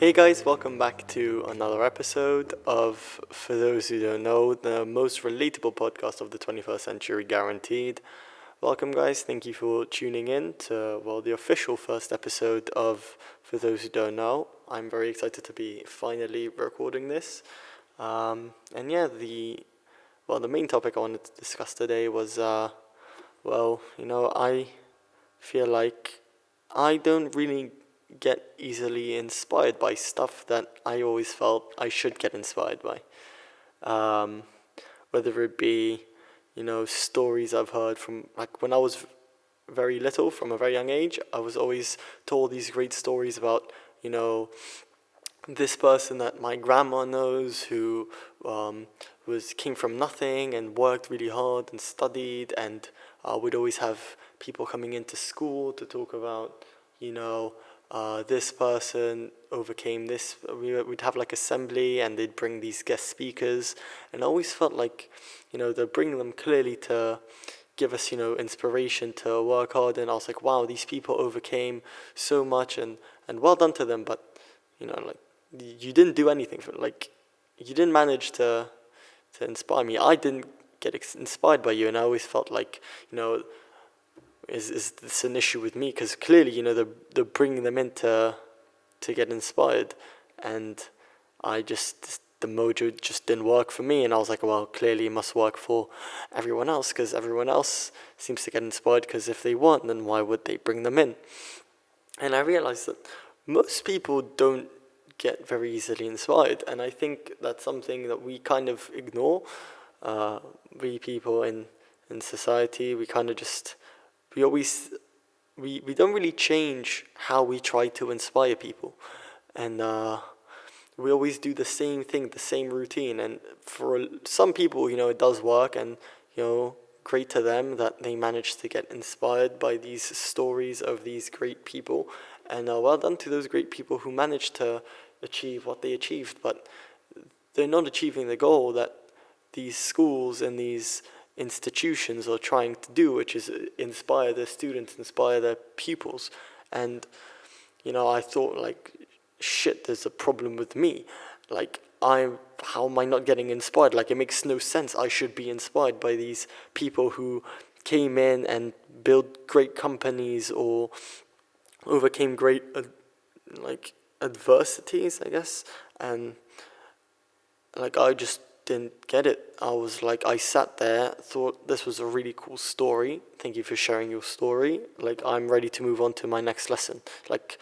Hey guys, welcome back to another episode of, for those who don't know, the most relatable podcast of the 21st century, guaranteed. Welcome guys, thank you for tuning in to, the official first episode of, for those who don't know. I'm very excited to be finally recording this. And yeah, the main topic I wanted to discuss today was, I feel like I don't really get easily inspired by stuff that I always felt I should get inspired by. Um, Whether it be, stories I've heard from, like when I was very little, from a very young age, I was always told these great stories about, you know, this person that my grandma knows who came from nothing and worked really hard and studied, and would always have people coming into school to talk about, this person overcame this. We'd have like assembly and they'd bring these guest speakers, and I always felt like, they're bringing them clearly to give us, inspiration to work hard. And I was like, wow, these people overcame so much, and well done to them. But, like, you didn't do anything for, like, you didn't manage to inspire me. I didn't get inspired by you, and I always felt like, is this an issue with me? Because clearly, they're bringing them in to get inspired, and the mojo just didn't work for me. And I was like, well, clearly it must work for everyone else, because everyone else seems to get inspired, because if they weren't, then why would they bring them in? And I realized that most people don't get very easily inspired, and I think that's something that we kind of ignore. We people in society, we kind of just we always we don't really change how we try to inspire people, and we always do the same thing, the same routine. And for some people, it does work, and great to them that they managed to get inspired by these stories of these great people. And well done to those great people who managed to achieve what they achieved. But they're not achieving the goal that these schools and these institutions are trying to do, which is inspire their students, inspire their pupils. And I thought, like, shit, there's a problem with me. Like, how am I not getting inspired? Like, it makes no sense. I should be inspired by these people who came in and built great companies or overcame great adversities, I guess. And like, I just didn't get it. I was like, I sat there, thought this was a really cool story. Thank you for sharing your story. Like, I'm ready to move on to my next lesson. Like,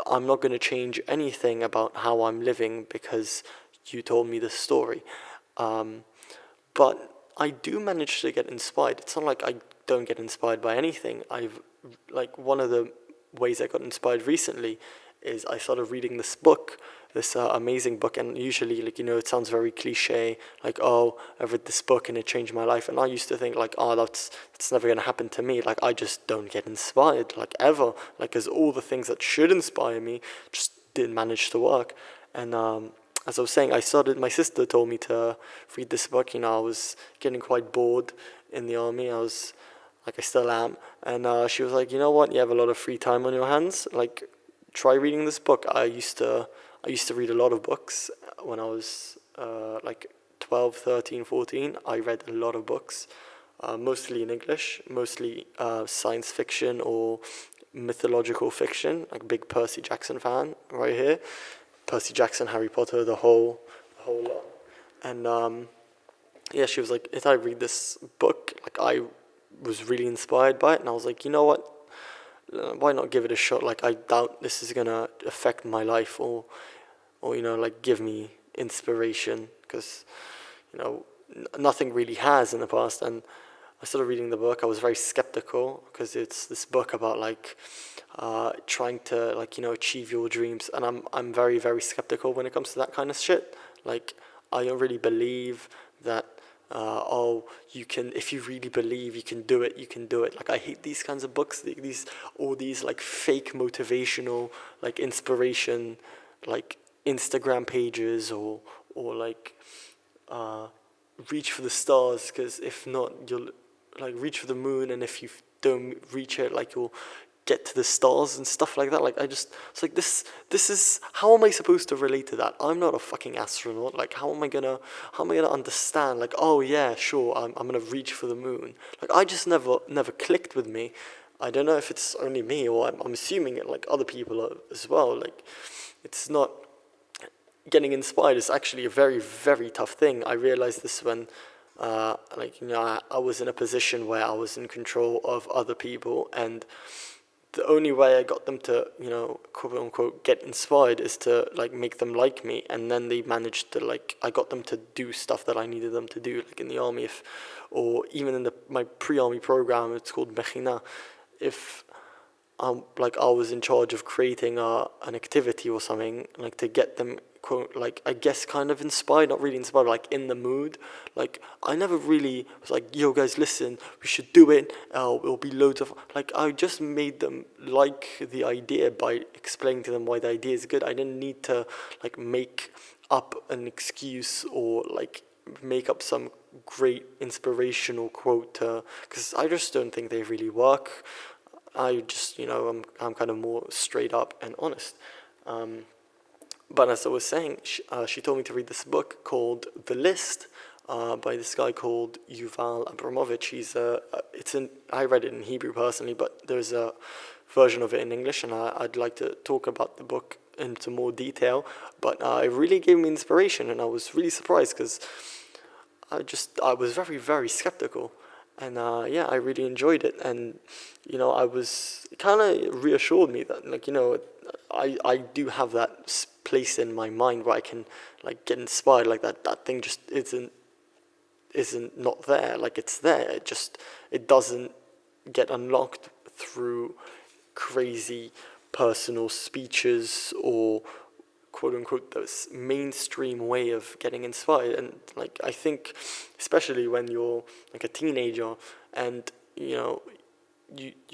I'm not going to change anything about how I'm living because you told me this story. But I do manage to get inspired. It's not like I don't get inspired by anything. One of the ways I got inspired recently is I started reading this amazing book. And usually, it sounds very cliche, like, oh, I read this book and it changed my life. And I used to think, like, oh, that's never going to happen to me. Like, I just don't get inspired, like, ever. Like, because all the things that should inspire me just didn't manage to work. And as I was saying, my sister told me to read this book. I was getting quite bored in the army. I still am. And she was like, you know what, you have a lot of free time on your hands. Like, try reading this book. I used to read a lot of books when I was 12, 13, 14. I read a lot of books, mostly in English, mostly science fiction or mythological fiction. Like, big Percy Jackson fan right here. Percy Jackson, Harry Potter, the whole lot. And yeah, she was like, if I read this book, like, I was really inspired by it, and I was like, you know what? Why not give it a shot? Like, I doubt this is gonna affect my life or like, give me inspiration, because nothing really has in the past. And I started reading the book. I was very skeptical because it's this book about, like, trying to, like, achieve your dreams, and I'm very, very skeptical when it comes to that kind of shit. Like, I don't really believe that you can, if you really believe you can do it, you can do it. Like, I hate these kinds of books, all these like fake motivational, like, inspiration, like, Instagram pages, or like, reach for the stars, because if not, you'll, like, reach for the moon, and if you don't reach it, like, you'll get to the stars and stuff like that. Like it's like this is, how am I supposed to relate to that? I'm not a fucking astronaut. Like how am I gonna understand? Like, oh yeah, sure, I'm gonna reach for the moon. Like I just never clicked with me. I don't know if it's only me, or I'm assuming it like other people are as well. Like it's not, getting inspired is actually a very, very tough thing. I realized this when, I was in a position where I was in control of other people, and the only way I got them to, quote unquote, get inspired is to like make them like me, and then they managed to I got them to do stuff that I needed them to do, like in the army, or even in my pre-army program, it's called Mechina. If I was in charge of creating an activity or something, like to get them, quote, like I guess kind of inspired, not really inspired, like in the mood. Like I never really was like, yo guys, listen, we should do it. It'll be loads of, like I just made them like the idea by explaining to them why the idea is good. I didn't need to like make up an excuse or like make up some great inspirational quote, because I just don't think they really work. I just, I'm kind of more straight up and honest. But as I was saying, she told me to read this book called The List, by this guy called Yuval Abramovich. I read it in Hebrew personally, but there's a version of it in English, and I'd like to talk about the book into more detail. But it really gave me inspiration, and I was really surprised because I was very, very skeptical. And I really enjoyed it, and I was kind of reassured me that I do have that place in my mind where I can like get inspired, like that thing just isn't not there, like it's there, it doesn't get unlocked through crazy personal speeches or quote unquote this mainstream way of getting inspired. And like I think especially when you're like a teenager and you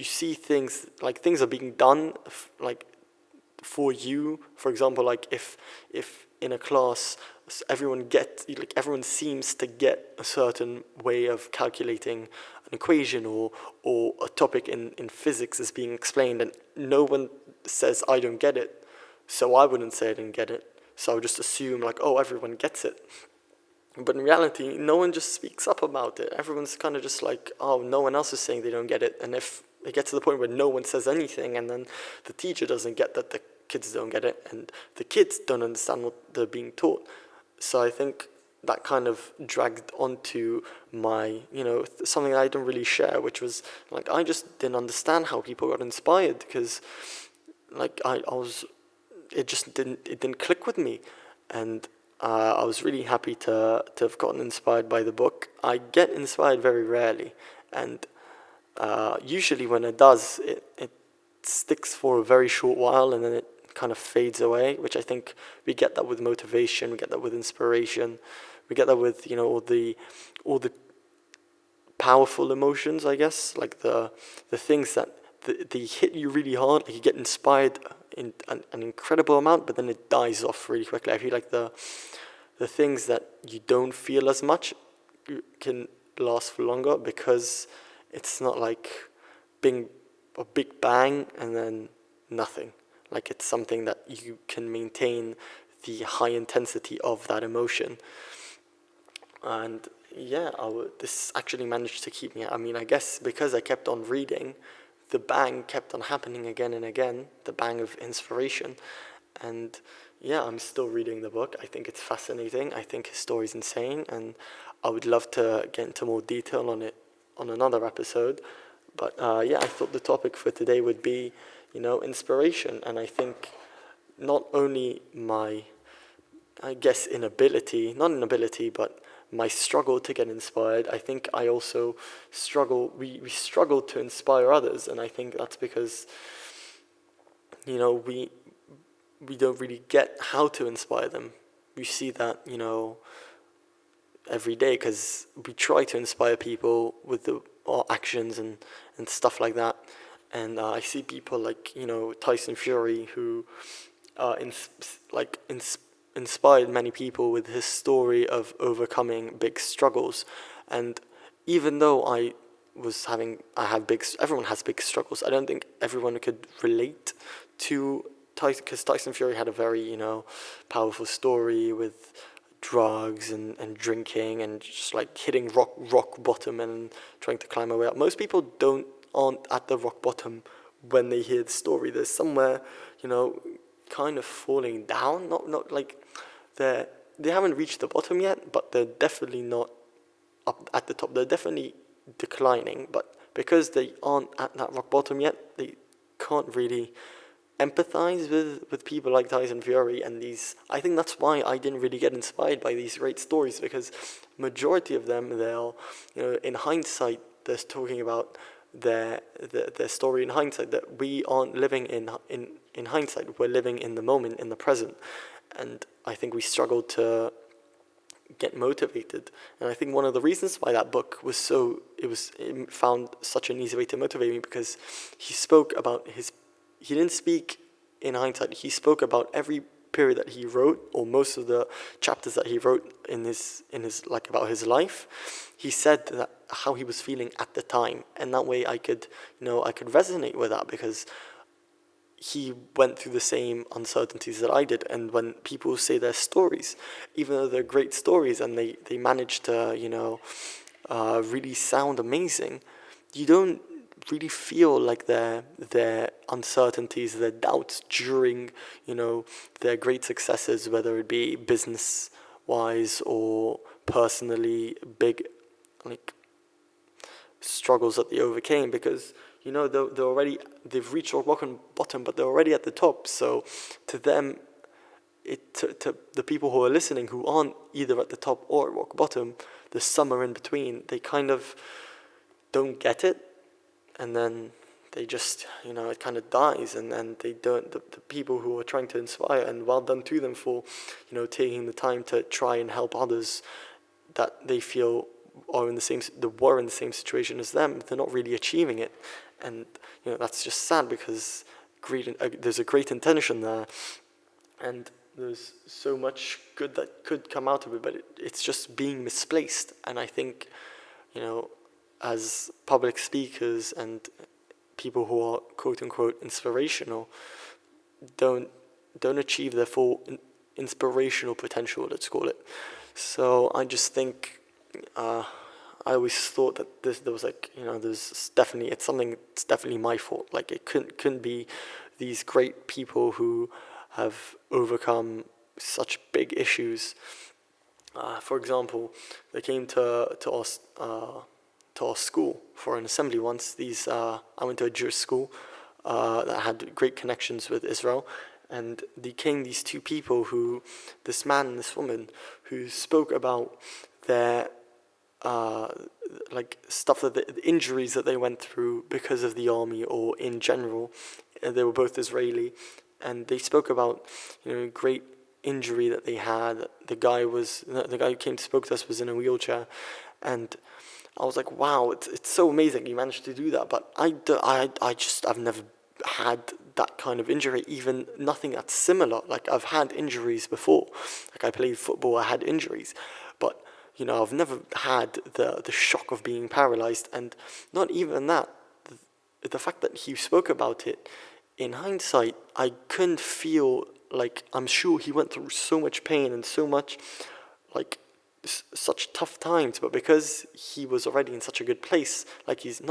see things, like things are being done like for you. For example, like if in a class everyone seems to get a certain way of calculating an equation or a topic in physics is being explained, and no one says I don't get it. So I wouldn't say I didn't get it. So I would just assume like, oh, everyone gets it. But in reality, no one just speaks up about it. Everyone's kind of just like, oh, no one else is saying they don't get it. And if it gets to the point where no one says anything, and then the teacher doesn't get that the kids don't get it, and the kids don't understand what they're being taught. So I think that kind of dragged onto my, something I didn't really share, which was like, I just didn't understand how people got inspired, because like it didn't click with me. And I was really happy to have gotten inspired by the book. I get inspired very rarely, and usually when it does, it sticks for a very short while, and then it kind of fades away, which I think we get that with motivation, we get that with inspiration, we get that with all the powerful emotions, I guess, like the things that they hit you really hard, like you get inspired in an incredible amount, but then it dies off really quickly. I feel like the things that you don't feel as much can last for longer, because it's not like being a big bang and then nothing. Like it's something that you can maintain the high intensity of that emotion. And yeah, this actually managed to keep me. I mean, I guess because I kept on reading, the bang kept on happening again and again, the bang of inspiration. And yeah, I'm still reading the book. I think it's fascinating. I think his story's insane, and I would love to get into more detail on it on another episode. But I thought the topic for today would be, inspiration. And I think not only my, I guess, not inability, but my struggle to get inspired, I think I also we struggle to inspire others. And I think that's because, we don't really get how to inspire them. We see that, every day, because we try to inspire people with our actions and stuff like that. And I see people like, Tyson Fury, who inspired many people with his story of overcoming big struggles. And even though I everyone has big struggles. I don't think everyone could relate to Tyson, because Tyson Fury had a very, powerful story with drugs and drinking and just like hitting rock bottom and trying to climb a way up. Most people aren't at the rock bottom when they hear the story. There's somewhere, kind of falling down. Not like they haven't reached the bottom yet, but they're definitely not up at the top. They're definitely declining, but because they aren't at that rock bottom yet, they can't really empathize with people like Tyson Fury and these. I think that's why I didn't really get inspired by these great stories, because majority of them, they'll, in hindsight, they're talking about their story in hindsight, that we aren't living in hindsight. We're living in the moment, in the present. And I think we struggle to get motivated. And I think one of the reasons why that book was it found such an easy way to motivate me, because he spoke about he didn't speak in hindsight. He spoke about every period that he wrote, or most of the chapters that he wrote in his like about his life. He said that how he was feeling at the time, and that way I could resonate with that, because he went through the same uncertainties that I did. And when people say their stories, even though they're great stories and they manage to really sound amazing, you don't really feel like their uncertainties, their doubts during their great successes, whether it be business wise or personally, big like struggles that they overcame, because they've reached rock bottom, but they're already at the top. So to them, to the people who are listening, who aren't either at the top or at rock bottom, there's somewhere in between, they kind of don't get it, and then they just, it kind of dies, and then they don't, the people who are trying to inspire, and well done to them for, taking the time to try and help others that they feel were in the same situation as them. They're not really achieving it, and that's just sad, because there's a great intention there, and there's so much good that could come out of it, but it's just being misplaced. And I think as public speakers and people who are quote unquote inspirational don't achieve their full inspirational potential, let's call it. So I just think I always thought that there was there's definitely, it's definitely my fault. Like, it couldn't be these great people who have overcome such big issues. For example, they came to our school for an assembly once. I went to a Jewish school that had great connections with Israel, and they came these two people this man and this woman, who spoke about their stuff, that the injuries that they went through because of the army or in general. They were both Israeli, and they spoke about great injury that they had. The guy who came to spoke to us was in a wheelchair, and I was like, wow, it's so amazing you managed to do that. But I've never had that kind of injury, even nothing that's similar. Like, I've had injuries before. Like, I played football, I had injuries, but I've never had the shock of being paralyzed. And not even that, the fact that he spoke about it in hindsight, I couldn't feel like, I'm sure he went through so much pain and so much, like, such tough times, but because he was already in such a good place, like, he's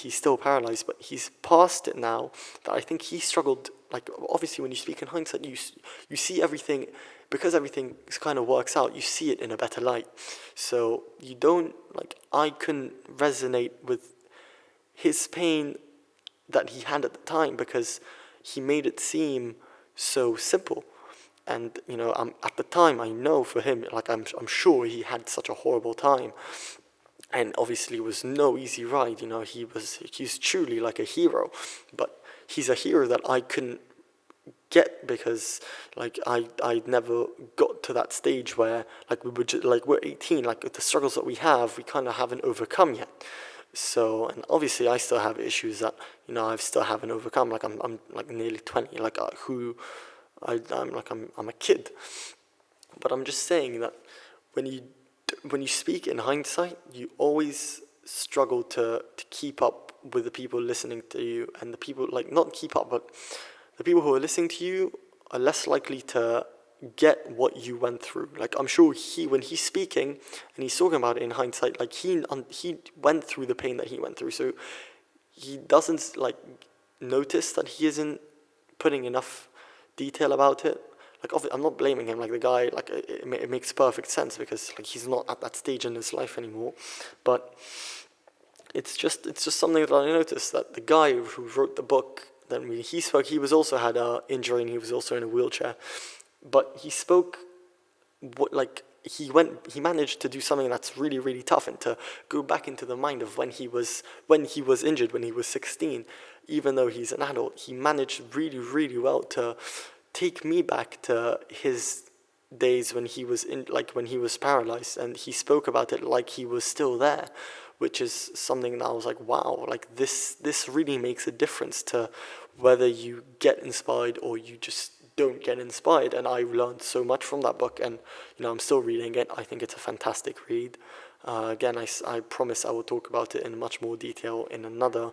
still paralyzed, but he's past it now, that I think he struggled. Like, obviously when you speak in hindsight, you see everything, because everything kind of works out, you see it in a better light. So you don't, I couldn't resonate with his pain that he had at the time, because he made it seem so simple. And at the time, I know for him, I'm sure he had such a horrible time, and obviously it was no easy ride. He's truly like a hero, but he's a hero that I couldn't get, because I never got to that stage where we're 18, the struggles that we kind of haven't overcome yet. So, and obviously I still have issues that I still haven't overcome. I'm nearly 20. I'm a kid, but I'm just saying that when you speak in hindsight, you always struggle to keep up with the people listening to you, and the people, like, not keep up, but the people who are listening to you are less likely to get what you went through. Like, I'm sure when he's speaking and he's talking about it in hindsight, like, he went through the pain that he went through, so he doesn't, like, notice that he isn't putting enough detail about it. Like, I'm not blaming him. Like, the guy, like, it makes perfect sense, because, like, he's not at that stage in his life anymore. But it's just something that I noticed, that the guy who wrote the book, that when he spoke, he was also had an injury, and he was also in a wheelchair. But he spoke, he managed to do something that's really, really tough, and to go back into the mind of when he was injured, when he was 16. Even though he's an adult, he managed really, really well to take me back to his days when he was when he was paralyzed, and he spoke about it like he was still there, which is something that I was like, wow, like, this really makes a difference to whether you get inspired or you just don't get inspired. And I learned so much from that book, and I'm still reading it. I think it's a fantastic read. Again, I promise I will talk about it in much more detail in another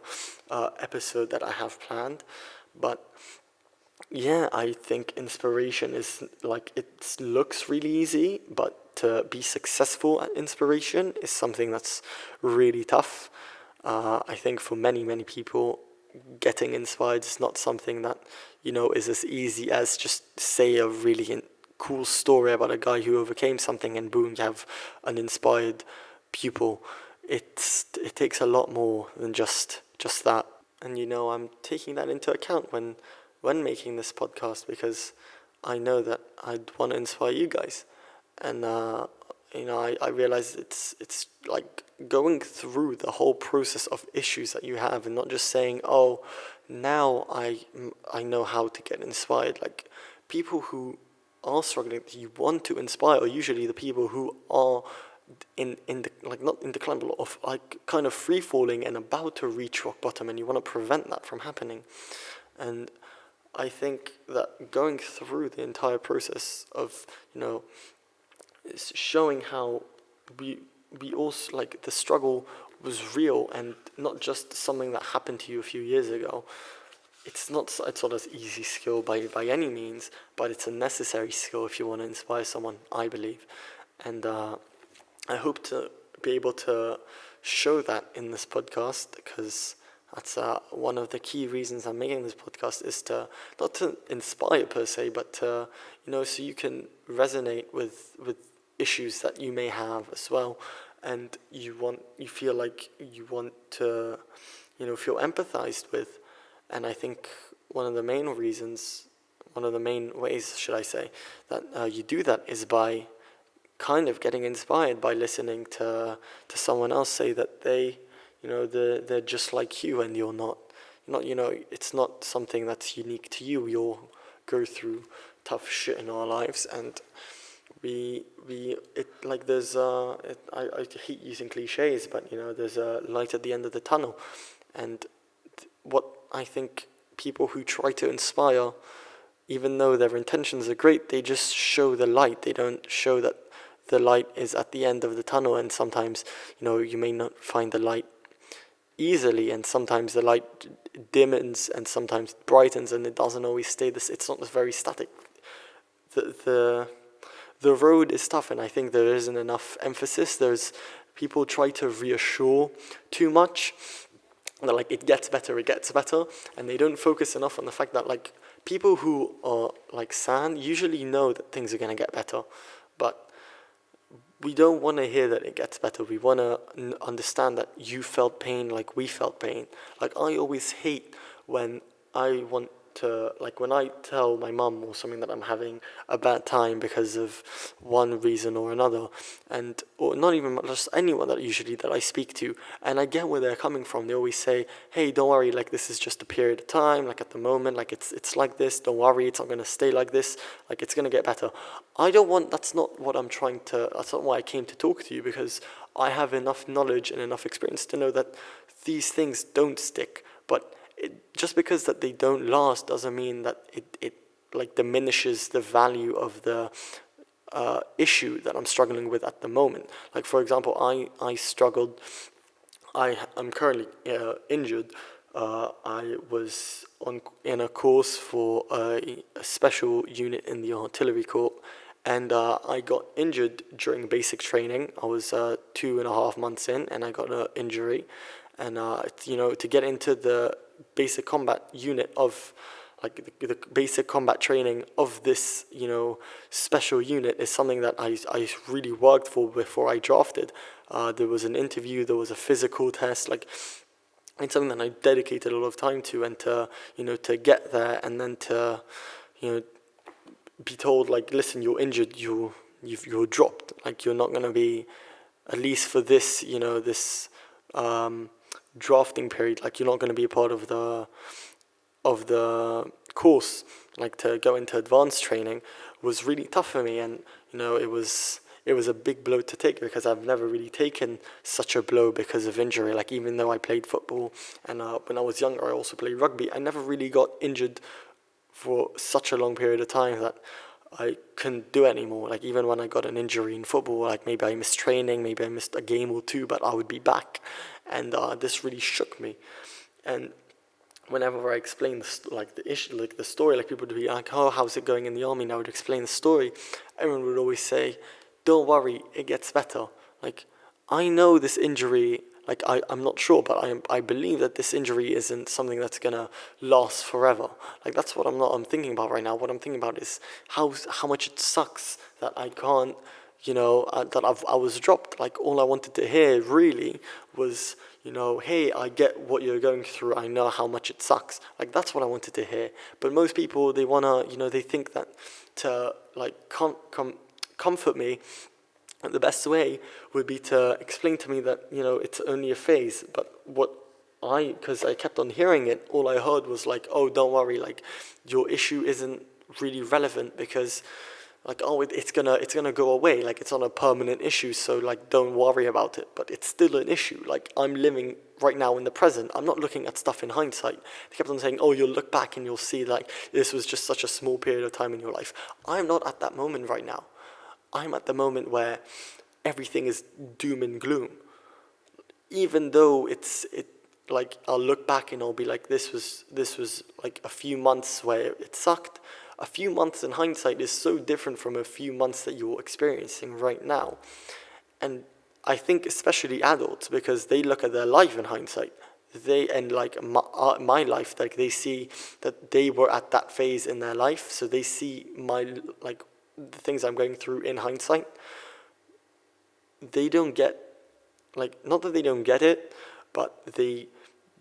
episode that I have planned. But yeah, I think inspiration is, like, it looks really easy, but to be successful at inspiration is something that's really tough. I think for many, many people, getting inspired is not something that, is as easy as just say a really cool story about a guy who overcame something and boom, you have an inspired pupil. It takes a lot more than just that. And I'm taking that into account when making this podcast, because I know that I'd want to inspire you guys. And I realize it's like going through the whole process of issues that you have, and not just saying, oh, now I know how to get inspired. Like, people who are struggling, that you want to inspire, are usually the people who are in the, like, not in decline, but of, like, kind of free falling and about to reach rock bottom, and you want to prevent that from happening. And I think that going through the entire process of, is showing how we also, like, the struggle was real and not just something that happened to you a few years ago. It's not an easy skill by any means, but it's a necessary skill if you want to inspire someone, I believe. And I hope to be able to show that in this podcast, because that's one of the key reasons I'm making this podcast, is to not to inspire per se, but to, so you can resonate with issues that you may have as well, and you feel like you want to, feel empathized with. And I think one of the main ways, should I say, that you do that is by kind of getting inspired by listening to someone else say that they're just like you, and you're not, it's not something that's unique to you. We all go through tough shit in our lives, and I hate using cliches, but there's a light at the end of the tunnel. And what I think people who try to inspire, even though their intentions are great, they just show the light. They don't show that the light is at the end of the tunnel, and sometimes, you may not find the light easily, and sometimes the light dims and sometimes brightens, and it doesn't always stay this. It's not very static. The road is tough, and I think there isn't enough emphasis. There's people try to reassure too much. They're like, it gets better, and they don't focus enough on the fact that, like, people who are like sand usually know that things are going to get better, but we don't want to hear that it gets better. We want to understand that you felt pain like we felt pain. Like, I always hate when I want to, like, when I tell my mum or something that I'm having a bad time because of one reason or another, or not even just anyone that I speak to, and I get where they're coming from. They always say, hey, don't worry, like, this is just a period of time, like, at the moment, like, it's like this, don't worry, it's not going to stay like this, like, it's going to get better. That's not why I came to talk to you, because I have enough knowledge and enough experience to know that these things don't stick. But just because that they don't last doesn't mean that it like diminishes the value of the issue that I'm struggling with at the moment. Like, for example, I struggled I'm currently injured. I was in a course for a special unit in the artillery corps, and I got injured during basic training. I was 2.5 months in, and I got an injury. And to get into the basic combat unit of the basic combat training of this, special unit is something that I really worked for before I drafted. There was an interview, there was a physical test, it's something that I dedicated a lot of time to, and to get there and then to, be told listen, you're injured, you're dropped, you're not gonna be, at least for this, this drafting period, you're not gonna be a part of the course, to go into advanced training was really tough for me. And it was a big blow to take, because I've never really taken such a blow because of injury. Even though I played football, and when I was younger I also played rugby, I never really got injured for such a long period of time that I couldn't do it anymore. Even when I got an injury in football, maybe I missed training, maybe I missed a game or two, but I would be back. And this really shook me. And whenever I explain the issue, the story, people would be like, "Oh, how's it going in the army?" And I would explain the story. Everyone would always say, "Don't worry, it gets better." I know this injury. I'm not sure, but I believe that this injury isn't something that's gonna last forever. That's what I'm thinking about right now. What I'm thinking about is how much it sucks that I can't, that I was dropped. All I wanted to hear really was, "Hey, I get what you're going through. I know how much it sucks." That's what I wanted to hear. But most people, they wanna, they think that to comfort me, the best way would be to explain to me that, it's only a phase. But because I kept on hearing it, all I heard was "Oh, don't worry, your issue isn't really relevant, because it's gonna go away, it's not a permanent issue, so don't worry about it." But it's still an issue. I'm living right now in the present. I'm not looking at stuff in hindsight. They kept on saying, "Oh, you'll look back and you'll see this was just such a small period of time in your life." I'm not at that moment right now. I'm at the moment where everything is doom and gloom. Even though I'll look back and I'll be this was a few months where it sucked. A few months in hindsight is so different from a few months that you're experiencing right now. And I think especially adults, because they look at their life in hindsight. My life, they see that they were at that phase in their life, so they see the things I'm going through in hindsight. They don't get, not that they don't get it, but they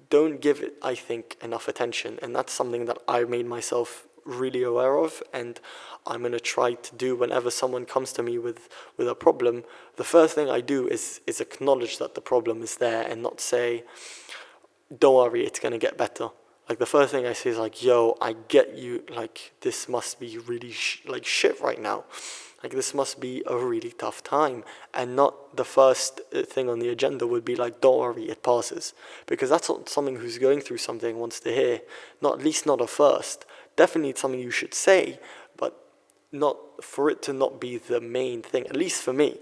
don't give it, I think, enough attention. And that's something that I made myself really aware of, and I'm going to try to do whenever someone comes to me with a problem. The first thing I do is acknowledge that the problem is there, and not say, "Don't worry, it's going to get better." The first thing I say is "Yo, I get you, this must be really shit right now. This must be a really tough time." And not the first thing on the agenda would be "Don't worry, it passes." Because that's not something who's going through something wants to hear. Not, at least not at first. Definitely it's something you should say, but not for it to not be the main thing, at least for me.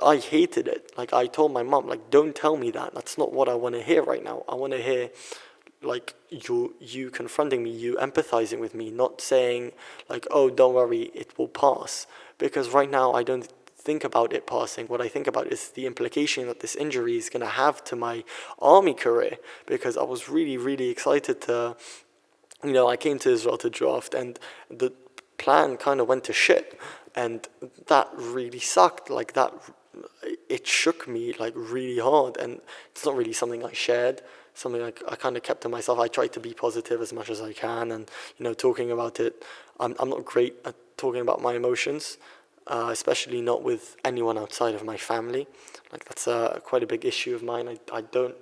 I hated it. I told my mom, "Don't tell me that. That's not what I want to hear right now. I want to hear you confronting me, you empathizing with me, not saying "Oh, don't worry, it will pass." Because right now I don't think about it passing. What I think about is the implication that this injury is going to have to my army career. Because I was really, really excited to, I came to Israel to draft, and the plan kind of went to shit, and that really sucked. It shook me really hard, and it's not really something I shared. Something I kind of kept to myself. I tried to be positive as much as I can, and talking about it. I'm not great at talking about my emotions, especially not with anyone outside of my family. That's quite a big issue of mine. I don't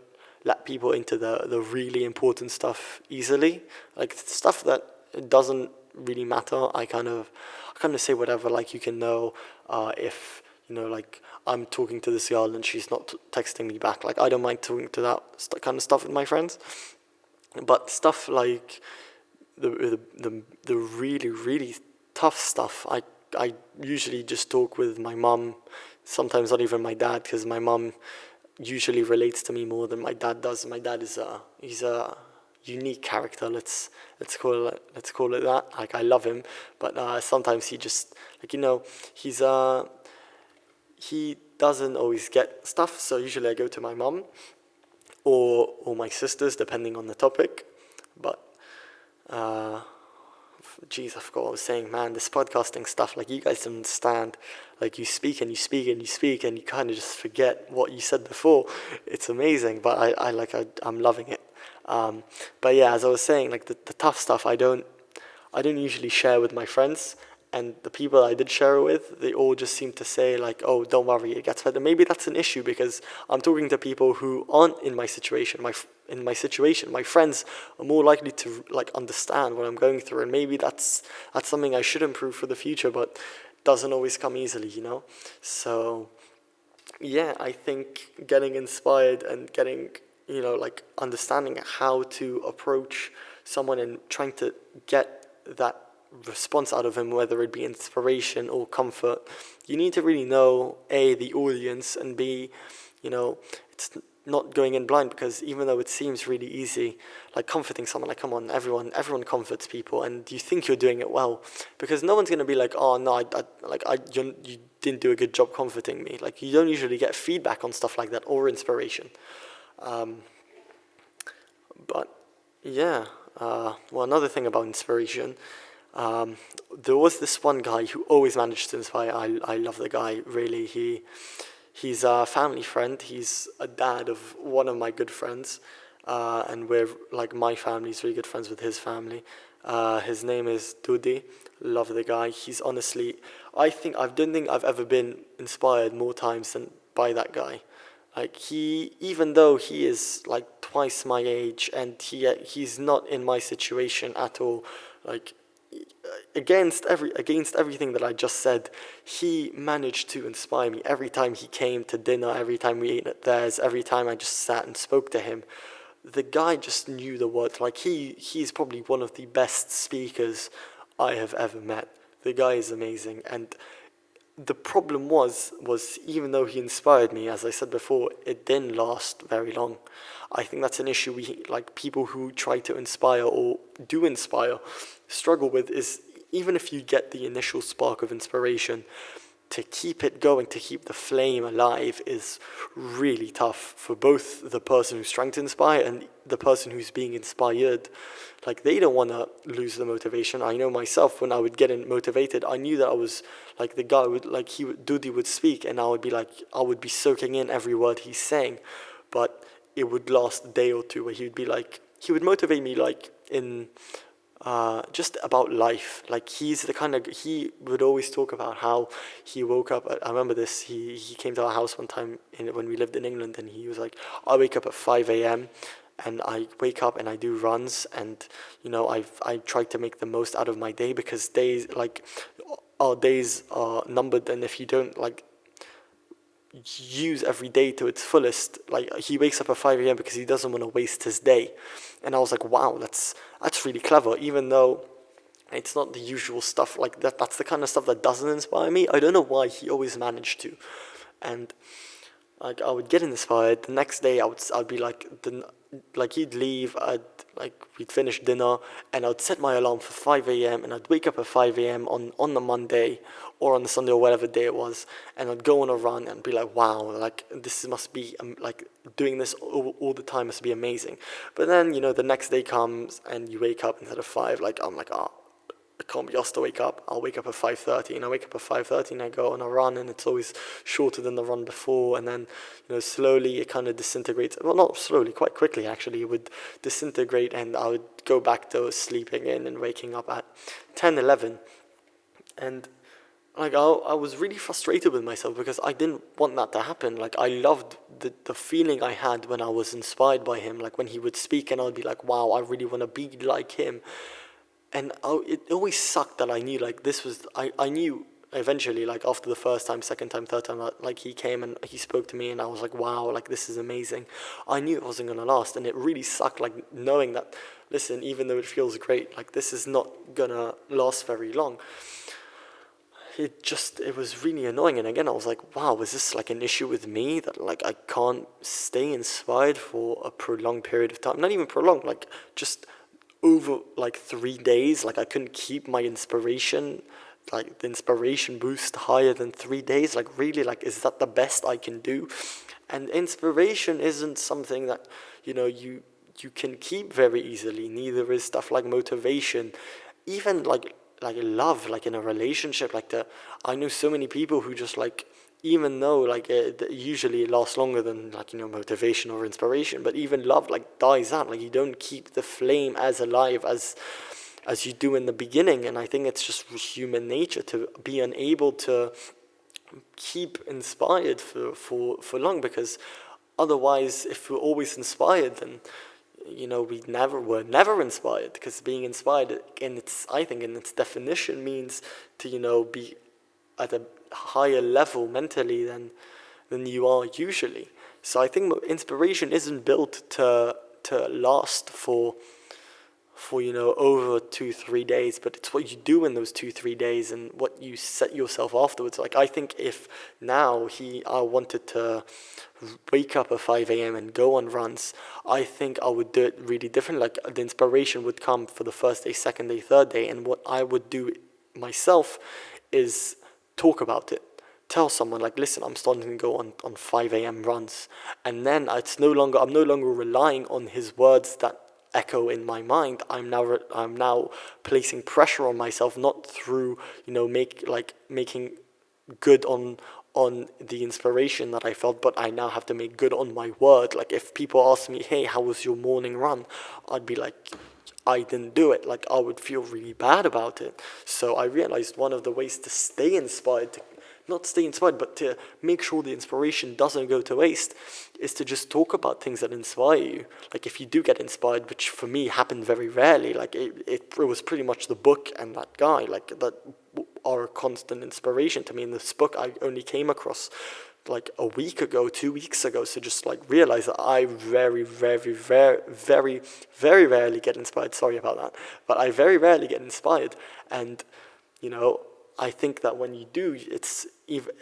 let people into the really important stuff easily. Stuff that doesn't really matter. I kind of say whatever. You can know if I'm talking to this girl and she's not texting me back. I don't mind talking to that kind of stuff with my friends. But stuff the really, really tough stuff, I usually just talk with my mum. Sometimes not even my dad, because my mum, usually relates to me more than my dad does. My dad is he's a unique character. Let's call it that. Like, I love him, but sometimes he just, like, he doesn't always get stuff. So usually I go to my mum or my sisters, depending on the topic. But geez, I forgot what I was saying, man. This podcasting stuff, like, you guys don't understand. Like, you speak and you speak and you speak, and you kind of just forget what you said before. It's amazing, but I'm loving it. But yeah, as I was saying, like, the tough stuff, I don't usually share with my friends. And the people I did share it with, they all just seem to say, like, oh, don't worry, it gets better. Maybe that's an issue because I'm talking to people who aren't in my situation. My friends are more likely to, like, understand what I'm going through, and maybe that's something I should improve for the future, but doesn't always come easily, So yeah, I think getting inspired and getting, like, understanding how to approach someone and trying to get that response out of him, whether it be inspiration or comfort, you need to really know A, the audience, and B, it's not going in blind, because even though it seems really easy, like, comforting someone, like, come on, everyone comforts people, and you think you're doing it well, because no one's going to be like, oh no, you didn't do a good job comforting me. Like, you don't usually get feedback on stuff like that or inspiration. But yeah, well, another thing about inspiration, there was this one guy who always managed to inspire. I love the guy, really. He's a family friend. He's a dad of one of my good friends, and we're, like, my family's really good friends with his family. His name is Dudi. Love the guy. He's honestly, I don't think I've ever been inspired more times than by that guy. Like, even though he is, like, twice my age, and he's not in my situation at all, like, against everything that I just said, he managed to inspire me every time he came to dinner, every time we ate at theirs, every time I just sat and spoke to him. The guy just knew the words. Like, he's probably one of the best speakers I have ever met. The guy is amazing, and the problem was even though he inspired me, as I said before, it didn't last very long. I think that's an issue people who try to inspire or do inspire struggle with, is even if you get the initial spark of inspiration, to keep it going, to keep the flame alive, is really tough for both the person who's trying to inspire and the person who's being inspired. Like, they don't want to lose the motivation. I know myself, when I would get motivated, I knew that I was, like, the guy would, like, Dudi would speak, and I would be soaking in every word he's saying, but it would last a day or two where he would motivate me, like, in just about life. Like, he would always talk about how he woke up I remember this, he came to our house one time when we lived in England, and he was like, I wake up at 5 a.m. and I wake up and I do runs, and I try to make the most out of my day, because our days are numbered, and if you don't, like, use every day to its fullest, like, he wakes up at 5 a.m. because he doesn't want to waste his day. And I was like, wow, that's really clever, even though it's not the usual stuff like that. That's the kind of stuff that doesn't inspire me. I don't know why he always managed to. And, like, I would get inspired. The next day I'd be like, he'd leave, we'd finish dinner, and I'd set my alarm for 5 a.m. and I'd wake up at 5 a.m. on the Monday or on the Sunday or whatever day it was, and I'd go on a run and be like, wow, like, this must be, like, doing this all the time must be amazing. But then, the next day comes and you wake up instead of 5, like, I'm like, I can't be asked to wake up. I'll wake up at 5:30, and I wake up at 5:30 and I go on a run, and it's always shorter than the run before, and then slowly it kind of disintegrates. Well, not slowly, quite quickly actually. It would disintegrate, and I would go back to sleeping in and waking up at 10, 11, and like I was really frustrated with myself because I didn't want that to happen. Like, I loved the feeling I had when I was inspired by him. Like, when he would speak, and I'd be like, wow, I really want to be like him. And it always sucked that I knew, like, I knew eventually, like, after the first time, second time, third time, like, he came and he spoke to me, and I was like, wow, like, this is amazing. I knew it wasn't going to last, and it really sucked, like, knowing that, listen, even though it feels great, like, this is not going to last very long. it was really annoying. And again, I was like, wow, is this like an issue with me that like I can't stay inspired for a prolonged period of time? Not even prolonged, like just over like 3 days. Like I couldn't keep my inspiration, like the inspiration boost higher than 3 days. Like really, like is that the best I can do? And inspiration isn't something that you can keep very easily. Neither is stuff like motivation, even like love, like in a relationship. I know so many people who just like, even though like usually it lasts longer than like motivation or inspiration, but even love like dies out. Like you don't keep the flame as alive as you do in the beginning. And I think it's just human nature to be unable to keep inspired for long, because otherwise, if we're always inspired, then we're never inspired, because being inspired I think in its definition means to be at a higher level mentally than you are usually. So I think inspiration isn't built to last for over 2-3 days, but it's what you do in those 2-3 days and what you set yourself afterwards. Like I think if now I wanted to wake up at 5 a.m. and go on runs, I think I would do it really different. Like the inspiration would come for the first day, second day, third day, and what I would do myself is talk about it. Tell someone like, listen, I'm starting to go on 5 a.m. runs, and then I'm no longer relying on his words that echo in my mind. I'm now placing pressure on myself, not through making good on the inspiration that I felt, but I now have to make good on my word. Like if people ask me, hey, how was your morning run? I'd be like, I didn't do it. Like I would feel really bad about it. So I realized one of the ways to stay inspired, not stay inspired, but to make sure the inspiration doesn't go to waste, is to just talk about things that inspire you. Like if you do get inspired, which for me happened very rarely, like it was pretty much the book and that guy, like that are a constant inspiration to me. In this book I only came across like a week ago, 2 weeks ago. So just like realize that I very, very, very, very, very rarely get inspired. Sorry about that. But I very rarely get inspired. And, I think that when you do, it's even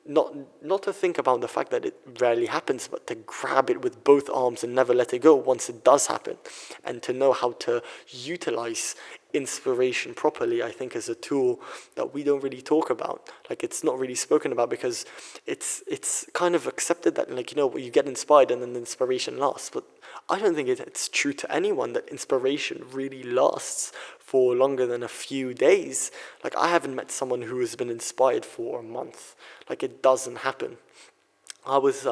not to think about the fact that it rarely happens, but to grab it with both arms and never let it go once it does happen, and to know how to utilize inspiration properly, I think is a tool that we don't really talk about. Like it's not really spoken about because it's kind of accepted that you get inspired and then the inspiration lasts. But I don't think it's true to anyone that inspiration really lasts for longer than a few days. Like I haven't met someone who has been inspired for a month. Like it doesn't happen. I was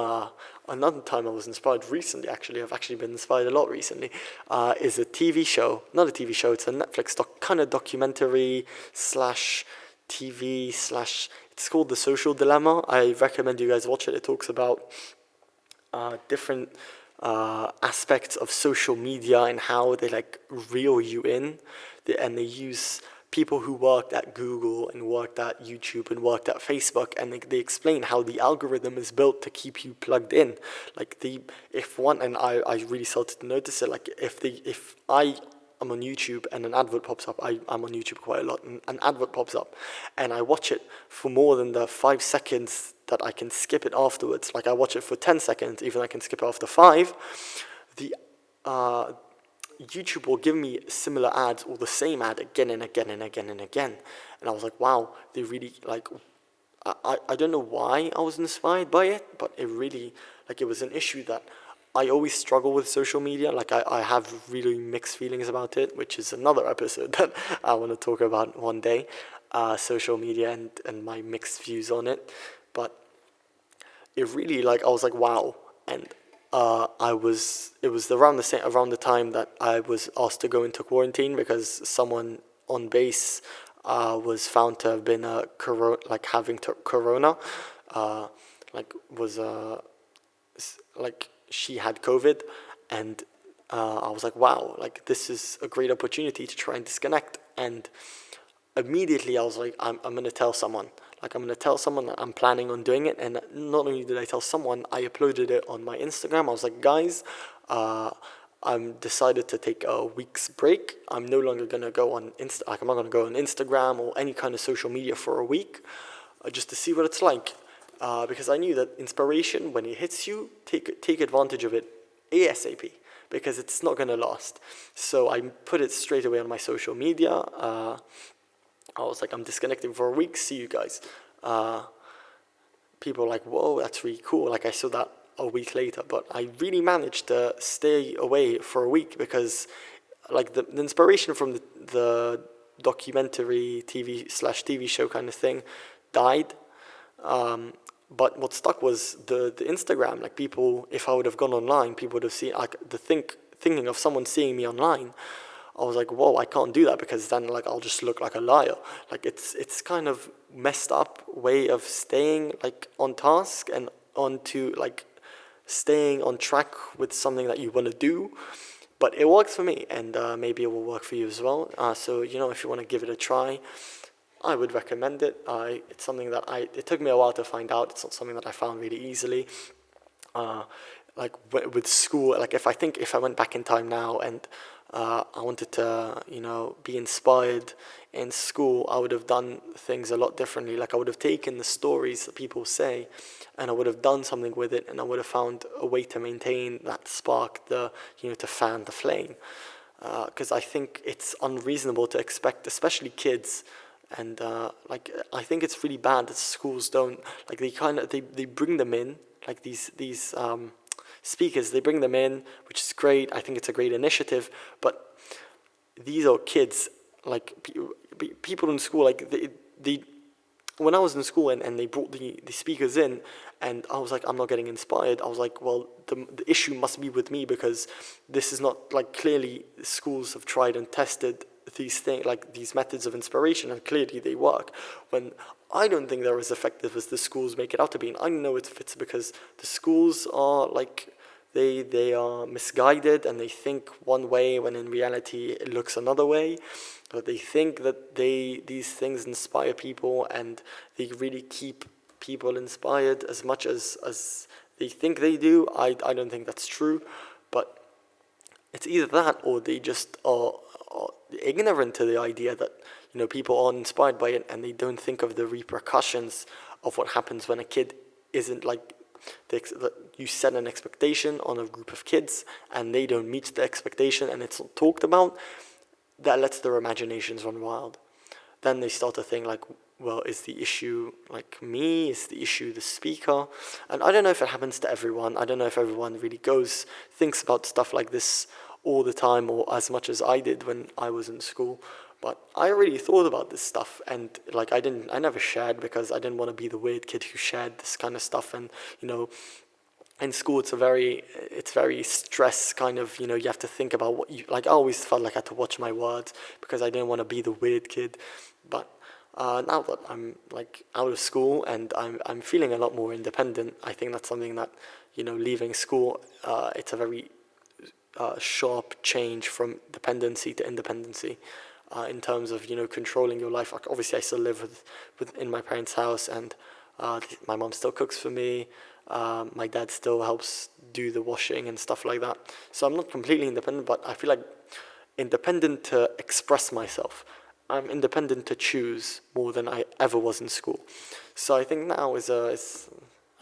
another time I was inspired recently. Actually, I've actually been inspired a lot recently. Is a TV show, not a TV show. It's a Netflix kind of documentary slash TV slash. It's called The Social Dilemma. I recommend you guys watch it. It talks about different aspects of social media and how they like reel you in, and they use people who worked at Google and worked at YouTube and worked at Facebook, and they explain how the algorithm is built to keep you plugged in. Like I really started to notice it. Like if I am on YouTube and an advert pops up, I'm on YouTube quite a lot, and an advert pops up, and I watch it for more than the 5 seconds that I can skip it afterwards. Like I watch it for 10 seconds, even I can skip it after 5. The YouTube will give me similar ads or the same ad again and again and again and again. And I was like, wow, they really like, I don't know why I was inspired by it, but it really, like it was an issue that I always struggle with social media. Like I have really mixed feelings about it, which is another episode that I want to talk about one day, social media and my mixed views on it. But it really I was like, wow. And it was around the time that I was asked to go into quarantine because someone on base was found to have been having corona, she had COVID, and I was like, wow, like this is a great opportunity to try and disconnect. And immediately I was like, I'm gonna tell someone. Like I'm gonna tell someone that I'm planning on doing it. And not only did I tell someone, I uploaded it on my Instagram. I was like, guys, I'm decided to take a week's break. I'm no longer gonna go on I'm not gonna go on Instagram or any kind of social media for a week, just to see what it's like. Because I knew that inspiration, when it hits you, take advantage of it ASAP, because it's not gonna last. So I put it straight away on my social media. I was like, I'm disconnecting for a week. See you guys. People were like, whoa, that's really cool. Like, I saw that a week later, but I really managed to stay away for a week because, like, the inspiration from the documentary TV show kind of thing died. But what stuck was the Instagram. Like, people, if I would have gone online, people would have seen, like, thinking of someone seeing me online. I was like, whoa, I can't do that, because then, like, I'll just look like a liar. Like, it's kind of messed up way of staying, like, on task and onto, like, staying on track with something that you want to do. But it works for me, and maybe it will work for you as well. So, if you want to give it a try, I would recommend it. It's something that it took me a while to find out. It's not something that I found really easily. Like, with school, like, if I went back in time now and I wanted to, be inspired in school, I would have done things a lot differently. Like, I would have taken the stories that people say, and I would have done something with it, and I would have found a way to maintain that spark, to fan the flame. Because I think it's unreasonable to expect, especially kids. And I think it's really bad that schools don't, like, they bring them in, like, these speakers, they bring them in, which is great. I think it's a great initiative, but these are kids, like, people in school, like, they when I was in school and they brought the speakers in, and I was like, I'm not getting inspired. I was like, well, the issue must be with me, because this is not, like, clearly schools have tried and tested these things, like, these methods of inspiration, and clearly they work, when I don't think they're as effective as the schools make it out to be. And I know it's because the schools are, like, they are misguided, and they think one way when in reality it looks another way. But they think that these things inspire people, and they really keep people inspired as much as they think they do. I don't think that's true, but it's either that, or they just are ignorant to the idea that people are inspired by it, and they don't think of the repercussions of what happens when a kid isn't, like, that you set an expectation on a group of kids and they don't meet the expectation, and it's not talked about. That lets their imaginations run wild. Then they start to think, like, well, is the issue, like, me? Is the issue the speaker? And I don't know if it happens to everyone. I don't know if everyone really thinks about stuff like this all the time, or as much as I did when I was in school. But I really thought about this stuff, and, like, I never shared, because I didn't want to be the weird kid who shared this kind of stuff. And in school it's very stress kind of, you have to think about what you, like, I always felt like I had to watch my words, because I didn't want to be the weird kid. But now that I'm, like, out of school and I'm feeling a lot more independent, I think that's something that, leaving school, it's a very sharp change from dependency to independency, in terms of controlling your life. Like, obviously I still live in my parents' house, and my mom still cooks for me. My dad still helps do the washing and stuff like that. So I'm not completely independent, but I feel like independent to express myself. I'm independent to choose more than I ever was in school. So I think now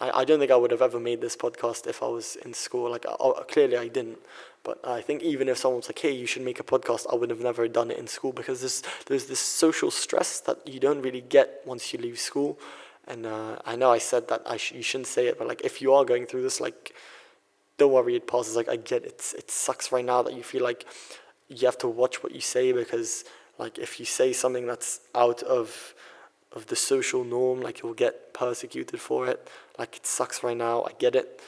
I don't think I would have ever made this podcast if I was in school. Like, clearly I didn't. But I think even if someone's like, hey, you should make a podcast, I would have never done it in school, because there's this social stress that you don't really get once you leave school. And I know I said that you shouldn't say it, but, like, if you are going through this, like, don't worry, it passes. Like, I get it. It sucks right now that you feel like you have to watch what you say, because, like, if you say something that's out of the social norm, like, you'll get persecuted for it. Like, it sucks right now. I get it.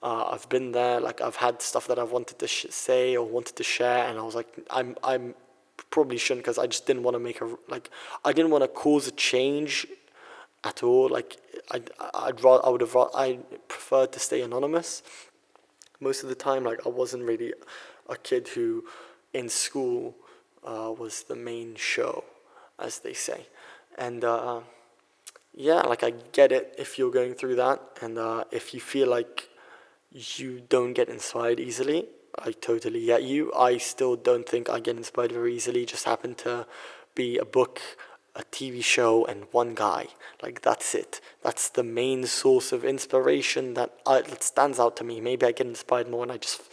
I've been there. Like, I've had stuff that I've wanted to say or wanted to share, and I was like, I'm probably shouldn't, because I just didn't want to I didn't want to cause a change at all. Like, I preferred to stay anonymous most of the time. Like, I wasn't really a kid who in school was the main show, as they say. And yeah, like, I get it if you're going through that, and if you feel like you don't get inspired easily, I totally get you. I still don't think I get inspired very easily. Just happen to be a book, a TV show, and one guy. Like, that's it. That's the main source of inspiration that stands out to me. Maybe I get inspired more and I just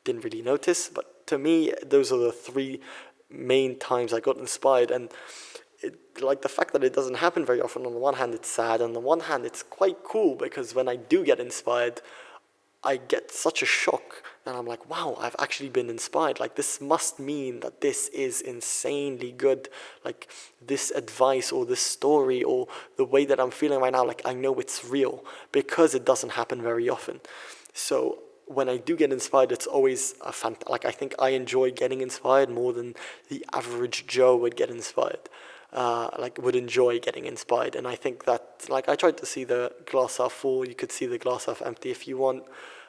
didn't really notice. But to me, those are the three main times I got inspired. And like the fact that it doesn't happen very often, on the one hand it's sad, on the one hand it's quite cool, because when I do get inspired, I get such a shock and I'm like, wow, I've actually been inspired. Like, this must mean that this is insanely good. Like, this advice or this story or the way that I'm feeling right now, like, I know it's real, because it doesn't happen very often. So when I do get inspired, it's always like, I think I enjoy getting inspired more than the average Joe would get inspired. Would enjoy getting inspired. And I think that, like, I tried to see the glass half full. You could see the glass half empty if you want.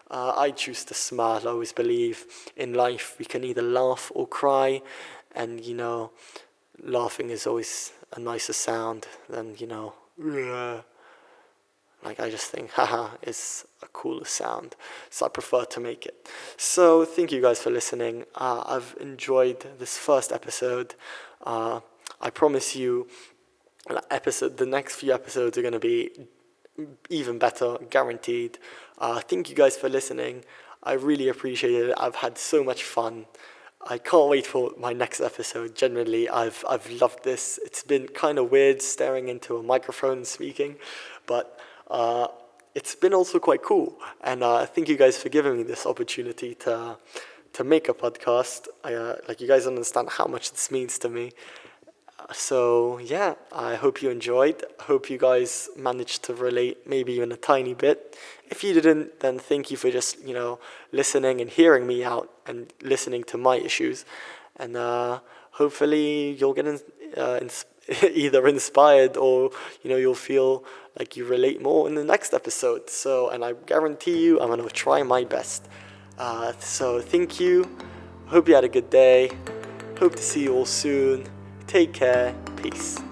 I choose to smile. I always believe in life we can either laugh or cry, and laughing is always a nicer sound than like, I just think haha is a cooler sound, so I prefer to make it. So thank you guys for listening. I've enjoyed this first episode. I promise you, the next few episodes are going to be even better, guaranteed. Thank you guys for listening. I really appreciate it. I've had so much fun. I can't wait for my next episode. Genuinely, I've loved this. It's been kind of weird staring into a microphone and speaking, but it's been also quite cool. And thank you guys for giving me this opportunity to make a podcast. You guys understand how much this means to me. So yeah, I hope you enjoyed. I hope you guys managed to relate, maybe even a tiny bit. If you didn't, then thank you for just listening and hearing me out and listening to my issues. And hopefully you'll get either inspired, or you'll feel like you relate more in the next episode. So, and I guarantee you, I'm gonna try my best. So thank you. Hope you had a good day. Hope to see you all soon. Take care. Peace.